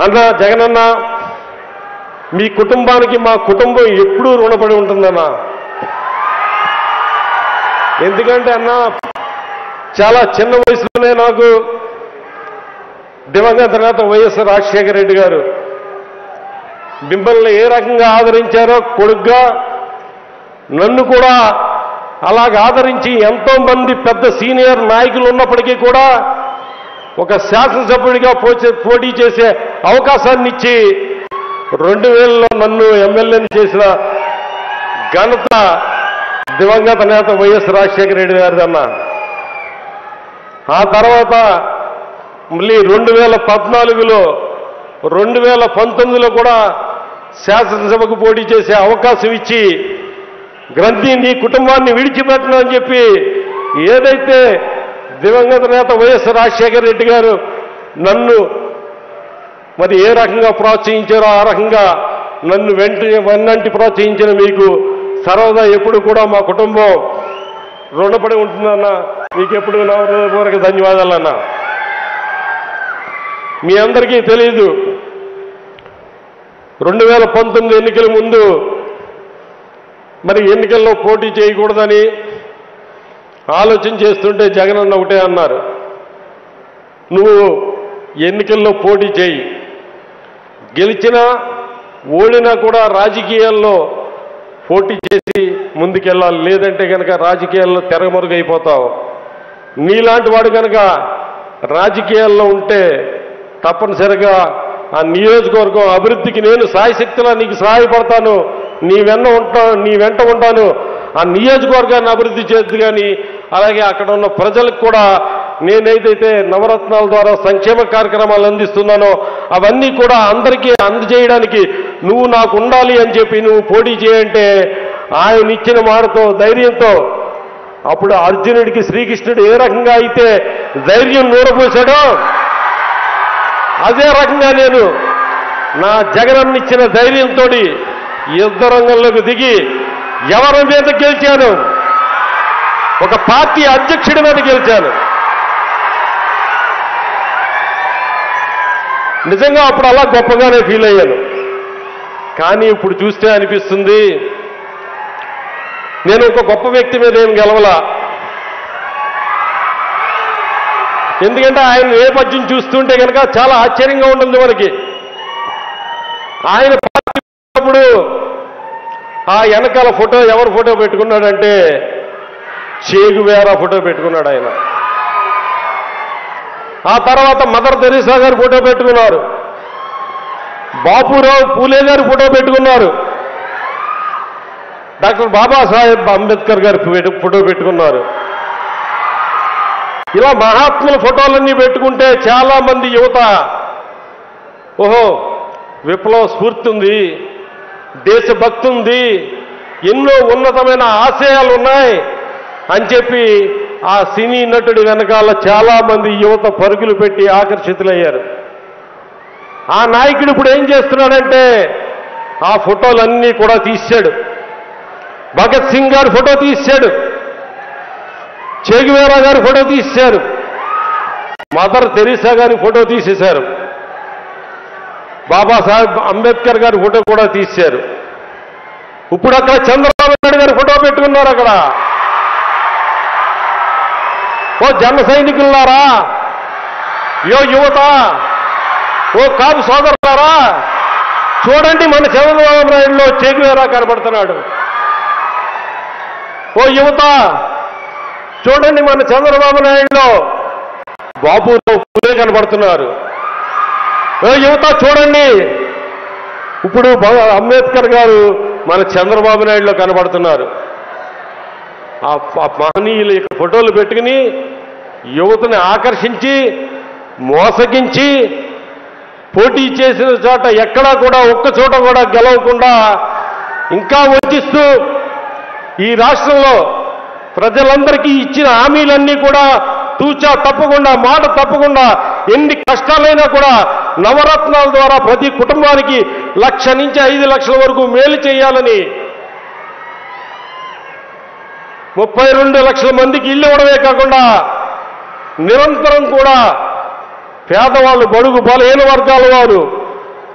అన్న జగనన్న, మీ కుటుంబానికి మా కుటుంబం ఎప్పుడూ రుణపడి ఉంటుందన్న. ఎందుకంటే అన్న, చాలా చిన్న వయసులోనే నాకు దివంగత నేత వైఎస్ రాజశేఖర రెడ్డి గారు మిమ్మల్ని ఏ రకంగా ఆదరించారో కొడుగ్గా నన్ను కూడా అలాగ ఆదరించి ఎంతో మంది పెద్ద సీనియర్ నాయకులు ఉన్నప్పటికీ కూడా ఒక శాసనసభ్యుడిగా పోటీ చేసే అవకాశాన్ని ఇచ్చి 2000లో నన్ను ఎమ్మెల్యేని చేసిన ఘనత దివంగత నేత వైఎస్ రాజశేఖర రెడ్డి గారిదన్న. ఆ తర్వాత మళ్ళీ 2014లో 2019లో కూడా శాసనసభకు పోటీ చేసే అవకాశం ఇచ్చి గ్రంథి నీ కుటుంబాన్ని విడిచిపెట్టను అని చెప్పి ఏదైతే దివంగత నేత వైఎస్ రాజశేఖర రెడ్డి గారు నన్ను మరి ఏ రకంగా ప్రోత్సహించారో ఆ రకంగా నన్ను వెన్నంటి ప్రోత్సహించిన మీకు సర్వదా ఎప్పుడు కూడా మా కుటుంబం రుణపడి ఉంటుందన్న. మీకు ఎప్పుడు నా హృదయపూర్వక ధన్యవాదాలన్నా. మీ అందరికీ తెలీదు, 2019 ఎన్నికల ముందు మరి ఎన్నికల్లో పోటీ చేయకూడదని ఆలోచన చేస్తుంటే జగనన్న ఒకటే అన్నారు, నువ్వు ఎన్నికల్లో పోటీ చేయి, గెలిచినా ఓడినా కూడా రాజకీయాల్లో పోటీ చేసి ముందుకెళ్ళాలి, లేదంటే కనుక రాజకీయాల్లో తెరమరుగైపోతావు. నీలాంటి వాడు కనుక రాజకీయాల్లో ఉంటే తప్పనిసరిగా ఆ నియోజకవర్గం అభివృద్ధికి నేను సాయశక్తిలా నీకు సహాయపడతాను, నీ వెంట ఉంటాను, ఆ నియోజకవర్గాన్ని అభివృద్ధి చేద్దు. కానీ అలాగే అక్కడ ఉన్న ప్రజలకు కూడా నేనేదైతే నవరత్నాల ద్వారా సంక్షేమ కార్యక్రమాలు అందిస్తున్నానో అవన్నీ కూడా అందరికీ అందజేయడానికి నువ్వు నాకు ఉండాలి అని చెప్పి నువ్వు పోటీ చేయంటే ఆయన ఇచ్చిన మాటతో ధైర్యంతో అప్పుడు అర్జునుడికి శ్రీకృష్ణుడు ఏ రకంగా అయితే ధైర్యం నూరపోశాడో అదే రకంగా నేను నా జగనన్న ఇచ్చిన ధైర్యంతో యుద్ధ రంగంలోకి దిగి ఎవరి మీద గెలిచాను, ఒక పార్టీ అధ్యక్షుడి మీద గెలిచాను. నిజంగా అప్పుడు అలా గొప్పగానే ఫీల్ అయ్యాను. కానీ ఇప్పుడు చూస్తే అనిపిస్తుంది నేను ఒక గొప్ప వ్యక్తి మీద ఏం గెలవలా. ఎందుకంటే ఆయన నేపథ్యం చూస్తుంటే కనుక చాలా ఆశ్చర్యంగా ఉంటుంది మనకి. ఆయన పార్టీ అప్పుడు ఆ వెనకాల ఫోటో ఎవరు ఫోటో పెట్టుకున్నాడంటే చే గువేరా ఫోటో పెట్టుకున్నాడు ఆయన. ఆ తర్వాత మదర్ తెరీసా గారు ఫోటో పెట్టుకున్నారు, బాపురావు పూలే గారు ఫోటో పెట్టుకున్నారు, డాక్టర్ బాబాసాహెబ్ అంబేద్కర్ గారు ఫోటో పెట్టుకున్నారు. ఇలా మహాత్ముల ఫోటోలన్నీ పెట్టుకుంటే చాలా మంది యువత ఓహో విప్లవ స్ఫూర్తి ఉంది, దేశభక్తి ఉంది, ఎన్నో ఉన్నతమైన ఆశయాలు ఉన్నాయి అని చెప్పి ఆ సినీ నటుడి వెనకాల చాలా మంది యువత పరుగులు పెట్టి ఆకర్షితులయ్యారు. ఆ నాయకుడు ఇప్పుడు ఏం చేస్తున్నాడంటే ఆ ఫోటోలన్నీ కూడా తీశాడు. భగత్ సింగ్ గారు ఫోటో తీశాడు, చే గువేరా గారు ఫోటో తీశారు, మదర్ తెరీసా గారి ఫోటో తీసేశారు, బాబాసాహెబ్ అంబేద్కర్ గారి ఫోటో కూడా తీశారు. ఇప్పుడు అక్కడ చంద్రబాబు నాయుడు గారి ఫోటో పెట్టుకున్నారు. అక్కడ ఓ జన సైనికులారా, యువత, ఓ కాపు సోదరులారా, చూడండి మన చంద్రబాబు నాయుడులో చే గువేరా కనబడుతున్నాడు. ఓ యువత చూడండి మన చంద్రబాబు నాయుడులో బాపురావు పూలే కనబడుతున్నారు. ఓ యువత చూడండి ఇప్పుడు అంబేద్కర్ గారు మన చంద్రబాబు నాయుడులో కనబడుతున్నారు. ఆ మహనీయుల యొక్క ఫోటోలు పెట్టుకుని యువతని ఆకర్షించి మోసగించి పోటీ చేసిన చోట ఎక్కడా కూడా ఒక్క చోట కూడా గెలవకుండా ఇంకా వంచిస్తూ ఈ రాష్ట్రంలో ప్రజలందరికీ ఇచ్చిన హామీలన్నీ కూడా తూచా తప్పకుండా మాట తప్పకుండా ఎన్ని కష్టాలైనా కూడా నవరత్నాల ద్వారా ప్రతి కుటుంబానికి 1,00,000 నుంచి 5 లక్షల వరకు మేలు చేయాలని 32 లక్షల మందికి ఇల్లు ఇవ్వడమే కాకుండా నిరంతరం కూడా పేదవాళ్ళు, బడుగు బలహీన వర్గాల వారు,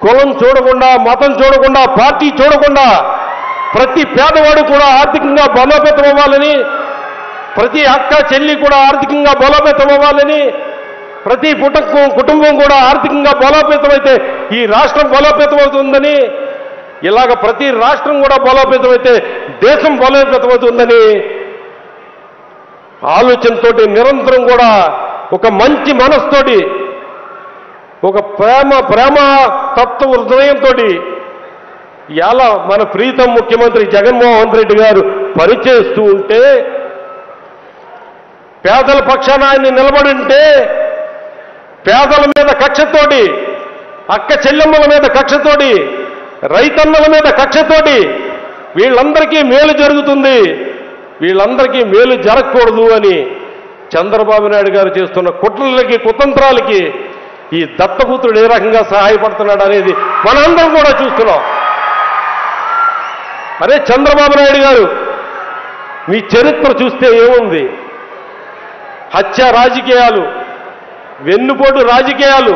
కులం చూడకుండా, మతం చూడకుండా, పార్టీ చూడకుండా ప్రతి పేదవాడు కూడా ఆర్థికంగా బలోపేతం అవ్వాలని, ప్రతి అక్క చెల్లి కూడా ఆర్థికంగా బలోపేతం అవ్వాలని, ప్రతి కుటుంబం కూడా ఆర్థికంగా బలోపేతం అయితే ఈ రాష్ట్రం బలోపేతం అవుతుందని, ఇలాగ ప్రతి రాష్ట్రం కూడా బలోపేతం అయితే దేశం బలోపేతం అవుతుందని ఆలోచనతోటి నిరంతరం కూడా ఒక మంచి మనస్తోటి, ఒక ప్రేమ తత్వ హృదయంతో ఇలా మన ప్రీతం ముఖ్యమంత్రి జగన్మోహన్ రెడ్డి గారు పనిచేస్తూ ఉంటే, పేదల పక్షాన ఆయన నిలబడి ఉంటే, పేదల మీద కక్షతోటి, అక్క చెల్లెమ్మల మీద కక్షతోటి, రైతన్నల మీద కక్షతోటి వీళ్ళందరికీ మేలు జరుగుతుంది, వీళ్ళందరికీ మేలు జరగకూడదు అని చంద్రబాబు నాయుడు గారు చేస్తున్న కుట్రలకి, కుతంత్రాలకి ఈ దత్తపుత్రుడు ఏ రకంగా సహాయపడుతున్నాడు అనేది మనందరం కూడా చూస్తున్నాం. అరే చంద్రబాబు నాయుడు గారు, మీ చరిత్ర చూస్తే ఏముంది? హత్య రాజకీయాలు, వెన్నుపోటు రాజకీయాలు,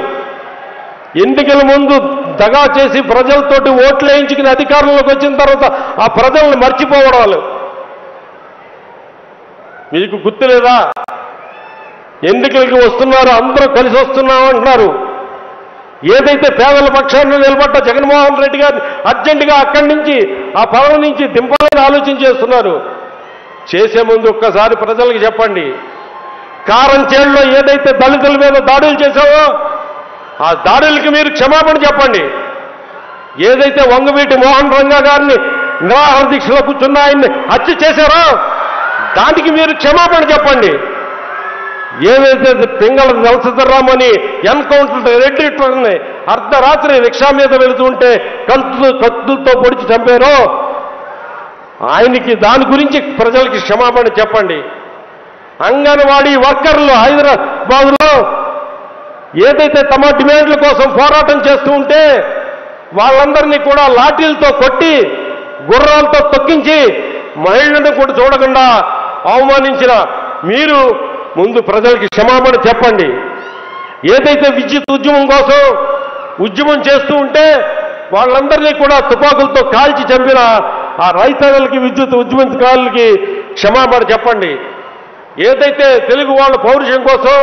ఎన్నికల ముందు దగా చేసి ప్రజలతోటి ఓట్లు వేయించుకుని అధికారంలోకి వచ్చిన తర్వాత ఆ ప్రజలను మర్చిపోవడాలు మీకు గుర్తులేదా? ఎన్నికలకి వస్తున్నారు, అందరూ కలిసి వస్తున్నాం అంటున్నారు. ఏదైతే పేదల పక్షాన్ని నిలబడ్డ జగన్మోహన్ రెడ్డి గారిని అర్జెంటుగా అక్కడి నుంచి ఆ పదవి నుంచి దింపాలని ఆలోచన చేస్తున్నారు. చేసే ముందు ఒక్కసారి ప్రజలకు చెప్పండి, కారంచేడులో ఏదైతే దళితుల మీద దాడులు చేశావో ఆ దాడులకి మీరు క్షమాపణ చెప్పండి. ఏదైతే వంగవీటి మోహన్ రంగా గారిని నిరాహార దీక్షలో కూర్చున్న ఆయన్ని హత్య చేశారో దానికి మీరు క్షమాపణ చెప్పండి. ఏదైతే పింగళ నరసింహరామని ఎన్కౌంటర్ రెడ్డిని అర్ధరాత్రి రిక్షా మీద వెళుతుంటే కత్తులతో పొడిచి చంపారో ఆయనకి దాని గురించి ప్రజలకి క్షమాపణ చెప్పండి. అంగన్వాడీ వర్కర్లు హైదరాబాద్లో ఏదైతే తమ డిమాండ్ల కోసం పోరాటం చేస్తూ ఉంటే వాళ్ళందరినీ కూడా లాఠీలతో కొట్టి, గుర్రాలతో తొక్కించి, మహిళలను కూడా చూడకుండా అవమానించిన మీరు ముందు ప్రజలకి క్షమాపణ చెప్పండి. ఏదైతే విద్యుత్ ఉద్యమం కోసం ఉద్యమం చేస్తూ ఉంటే వాళ్ళందరినీ కూడా తుపాకులతో కాల్చి చంపిన ఆ రైతన్నలకి, విద్యుత్ ఉద్యమకారులకి క్షమాపణ చెప్పండి. ఏదైతే తెలుగు వాళ్ళ పౌరుషం కోసం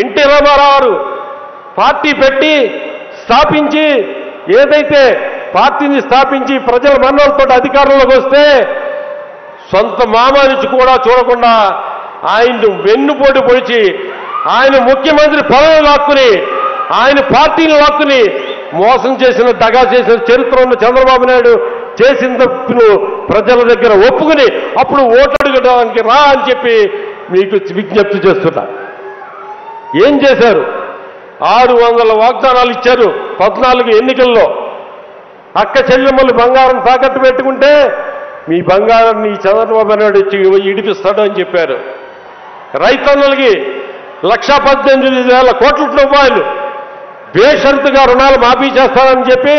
ఎన్టీ రామారావు పార్టీ పెట్టి స్థాపించి, ఏదైతే పార్టీని స్థాపించి ప్రజల మన్నలతో అధికారంలోకి వస్తే సొంత మామానిచ్చి కూడా చూడకుండా ఆయన్ను వెన్నుపోటు పొడిచి ఆయన ముఖ్యమంత్రి పదవి లాక్కుని, ఆయన పార్టీని లాక్కుని మోసం చేసిన, దగా చేసిన చరిత్ర ఉన్న చంద్రబాబు నాయుడు చేసిన తప్పును ప్రజల దగ్గర ఒప్పుకుని అప్పుడు ఓటు అడగడానికి రా అని చెప్పి మీకు విజ్ఞప్తి చేస్తున్నా. ఏం చేశారు? 600 వాగ్దానాలు ఇచ్చారు 14 ఎన్నికల్లో. అక్క చెల్లెమ్మలు బంగారం తాకట్టు పెట్టుకుంటే మీ బంగారాన్ని చంద్రబాబు నాయుడు వచ్చి ఇడిపిస్తాడు అని చెప్పారు. రైతన్నులకి 1,18,000 కోట్ల రూపాయలు బేషరతుగా రుణాలు మాఫీ చేస్తానని చెప్పి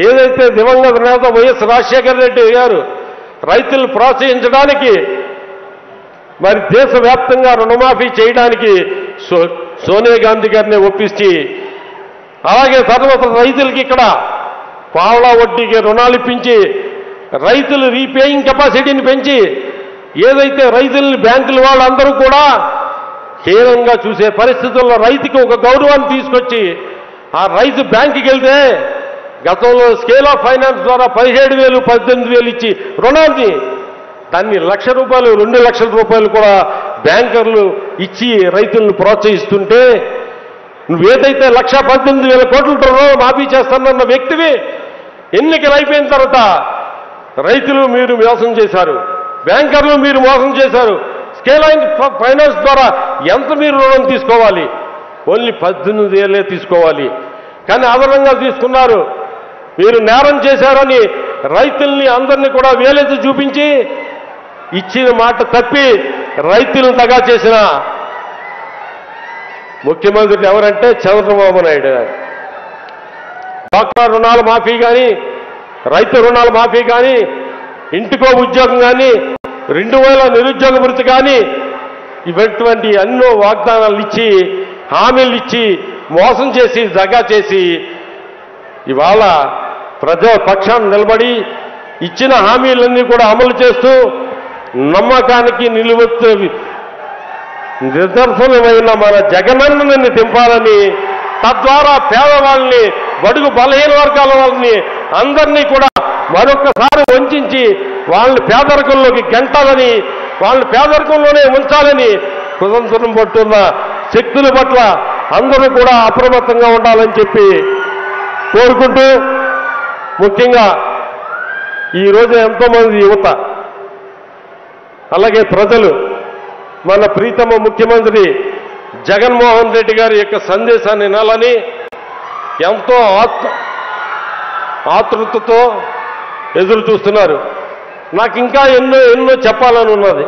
ఏదైతే దివంగత నేత వైఎస్ రాజశేఖర రెడ్డి గారు రైతులను ప్రోత్సహించడానికి మరి దేశవ్యాప్తంగా రుణమాఫీ చేయడానికి సోనియా గాంధీ గారిని ఒప్పించి, అలాగే తర్వాత రైతులకి ఇక్కడ పావలా వడ్డీకి రుణాలు ఇప్పించి, రైతులు రీపేయింగ్ కెపాసిటీని పెంచి, ఏదైతే రైతుల్ని బ్యాంకుల వాళ్ళందరూ కూడా హీనంగా చూసే పరిస్థితుల్లో రైతుకి ఒక గౌరవాన్ని తీసుకొచ్చి, ఆ రైతు బ్యాంకుకి వెళ్తే గతంలో స్కేల్ ఆఫ్ ఫైనాన్స్ ద్వారా 17,000, 18,000 ఇచ్చి రుణాన్ని దాన్ని ₹1,00,000, 2,00,000 రూపాయలు కూడా బ్యాంకర్లు ఇచ్చి రైతులను ప్రోత్సహిస్తుంటే, నువ్వేదైతే 1,18,000 కోట్ల రుణాలు మాఫీ చేస్తానన్న వ్యక్తివి ఎన్నికలు అయిపోయిన తర్వాత రైతులు మీరు మోసం చేశారు, బ్యాంకర్లు మీరు మోసం చేశారు. స్కేల్ ఆఫ్ ఫైనాన్స్ ద్వారా ఎంత మీరు రుణం తీసుకోవాలి? ఓన్లీ 18,000 తీసుకోవాలి. కానీ అదనంగా తీసుకున్నారు. మీరు నేరం చేశారని రైతుల్ని అందరినీ కూడా వేలెత్తి చూపించి ఇచ్చిన మాట తప్పి రైతులను దగా చేసిన ముఖ్యమంత్రి ఎవరంటే చంద్రబాబు నాయుడు గారు. డ్వాక్రా రుణాల మాఫీ కానీ, రైతు రుణాల మాఫీ కానీ, ఇంటికో ఉద్యోగం కానీ, 2,000 నిరుద్యోగ భృతి కానీ, ఇటువంటి ఎన్నో వాగ్దానాలు ఇచ్చి, హామీలు ఇచ్చి, మోసం చేసి, దగా చేసి ఇవాళ ప్రజల పక్షాన్ని నిలబడి ఇచ్చిన హామీలన్నీ కూడా అమలు చేస్తూ నమ్మకానికి నిదర్శనమైన మన జగనన్నని దింపాలని, తద్వారా పేదవాళ్ళని, బడుగు బలహీన వర్గాల వాళ్ళని అందరినీ కూడా మరొకసారి వంచి వాళ్ళని పేదరికంలోకి గెంటాలని, వాళ్ళని పేదరికంలోనే ఉంచాలని కుతంత్రం పట్టున్న శక్తుల పట్ల అందరూ కూడా అప్రమత్తంగా ఉండాలని చెప్పి కోరుకుంటూ, ముఖ్యంగా ఈరోజు ఎంతోమంది యువత అలాగే ప్రజలు మన ప్రీతమ ముఖ్యమంత్రి జగన్మోహన్ రెడ్డి గారి యొక్క సందేశాన్ని వినాలని ఎంతో ఆతృతతో ఎదురు చూస్తున్నారు. నాకు ఇంకా ఎన్నో చెప్పాలని ఉన్నది.